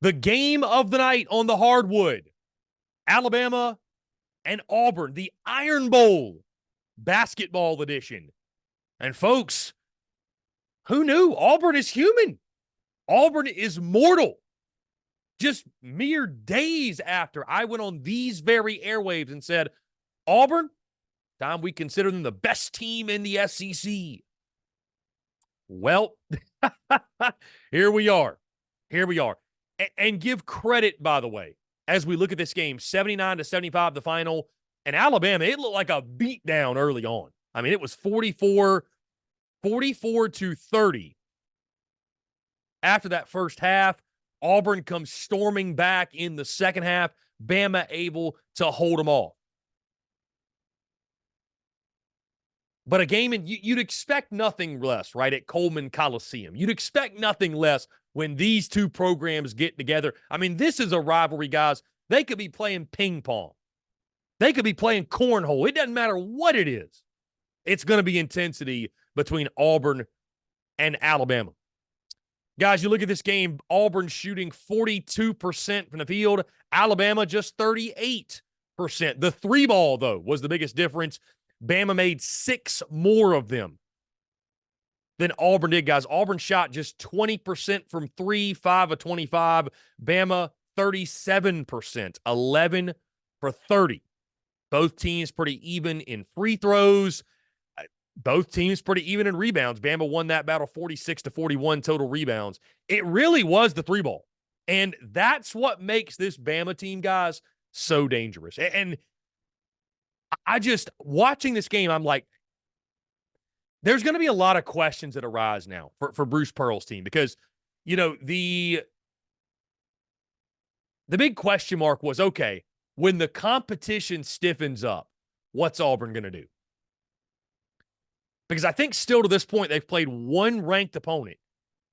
The game of the night on the hardwood, Alabama and Auburn, the Iron Bowl basketball edition. And folks, who knew? Auburn is human. Auburn is mortal. Just mere days after I went on these very airwaves and said, Auburn, time we consider them the best team in the SEC. Well, here we are. Here we are. And give credit, by the way, as we look at this game, 79-75 the final. And Alabama, it looked like a beatdown early on. I mean, it was 44-30. After that first half, Auburn comes storming back in the second half. Bama able to hold them off. But a game, and you'd expect nothing less, right, at Coleman Coliseum. You'd expect nothing less when these two programs get together. I mean, this is a rivalry, guys. They could be playing ping pong. They could be playing cornhole. It doesn't matter what it is. It's going to be intensity between Auburn and Alabama. Guys, you look at this game, Auburn shooting 42% from the field, Alabama just 38%. The three ball, though, was the biggest difference. Bama made 6 more of them than Auburn did, guys. Auburn shot just 20% from 3, 5 of 25. Bama, 37%, 11 for 30. Both teams pretty even in free throws. Both teams pretty even in rebounds. Bama won that battle 46-41 total rebounds. It really was the three ball. And that's what makes this Bama team, guys, so dangerous. And I just, watching this game, I'm like, there's going to be a lot of questions that arise now for Bruce Pearl's team because, you know, the big question mark was, okay, when the competition stiffens up, what's Auburn going to do? Because I think still to this point, they've played one ranked opponent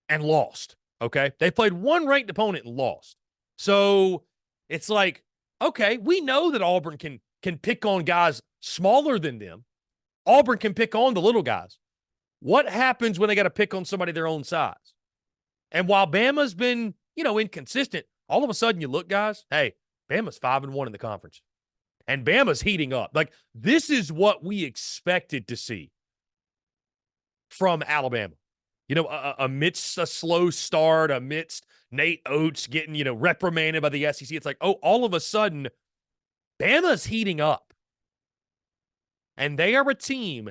and lost, okay? They played one ranked opponent and lost. So it's like, okay, we know that Auburn can pick on guys smaller than them. Auburn can pick on the little guys. What happens when they got to pick on somebody their own size? And while Bama's been, inconsistent, all of a sudden you look, guys, hey, Bama's 5-1 in the conference. And Bama's heating up. Like, this is what we expected to see from Alabama. Amidst a slow start, amidst Nate Oats getting, reprimanded by the SEC, it's like, oh, all of a sudden, Bama's heating up. And they are a team,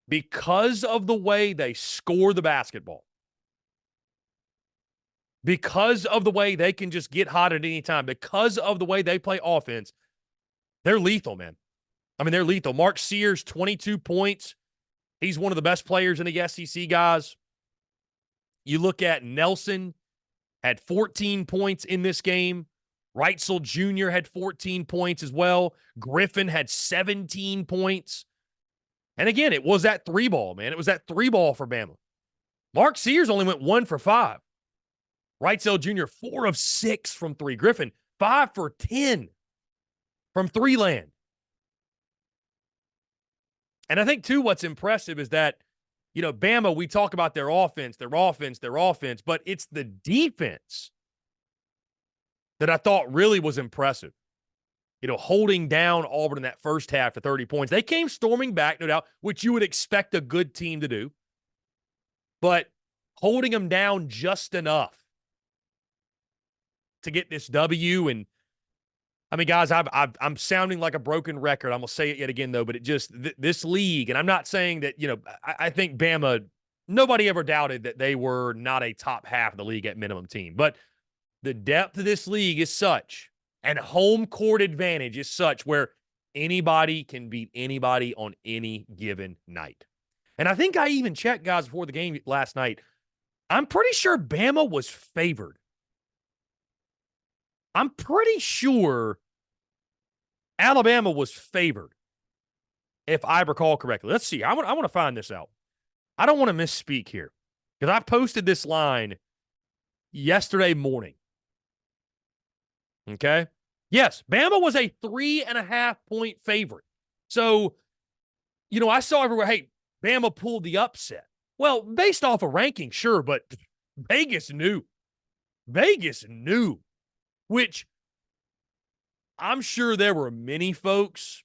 because of the way they score the basketball, because of the way they can just get hot at any time, because of the way they play offense, they're lethal, man. I mean, they're lethal. Mark Sears, 22 points. He's one of the best players in the SEC, guys. You look at Nelson, had 14 points in this game. Reitzel Jr. had 14 points as well. Griffin had 17 points. And again, it was that three ball, man. It was that three ball for Bama. Mark Sears only went 1 for 5. Reitzel Jr., 4 of 6 from 3. Griffin, 5 for 10 from 3 land. And I think, too, what's impressive is that, Bama, we talk about their offense, but it's the defense that I thought really was impressive. Holding down Auburn in that first half to 30 points. They came storming back, no doubt, which you would expect a good team to do. But holding them down just enough to get this W. And, I mean, guys, I'm sounding like a broken record. I'm going to say it yet again, though, but it just, this league, and I'm not saying that, I think Bama, nobody ever doubted that they were not a top half of the league at minimum team. But the depth of this league is such, and home court advantage is such, where anybody can beat anybody on any given night. And I think I even checked, guys, before the game last night. I'm pretty sure Bama was favored. I'm pretty sure Alabama was favored, if I recall correctly. Let's see. I want to find this out. I don't want to misspeak here because I posted this line yesterday morning. Okay? Yes, Bama was a 3.5-point favorite. So, I saw everywhere, hey, Bama pulled the upset. Well, based off of ranking, sure, but Vegas knew. Vegas knew which I'm sure there were many folks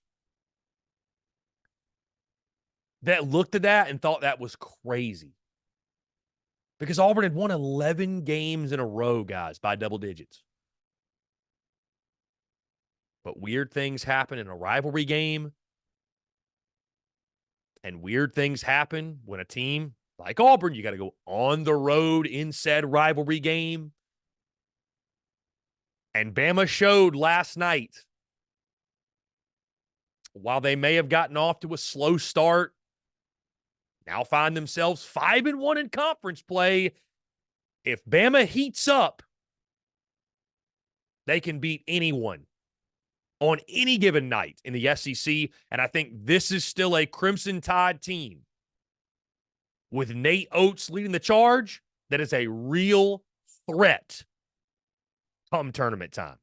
that looked at that and thought that was crazy. Because Auburn had won 11 games in a row, guys, by double digits. But weird things happen in a rivalry game. And weird things happen when a team like Auburn, you got to go on the road in said rivalry game. And Bama showed last night, while they may have gotten off to a slow start, now find themselves 5-1 in conference play. If Bama heats up, they can beat anyone on any given night in the SEC. And I think this is still a Crimson Tide team with Nate Oats leading the charge that is a real threat come tournament time.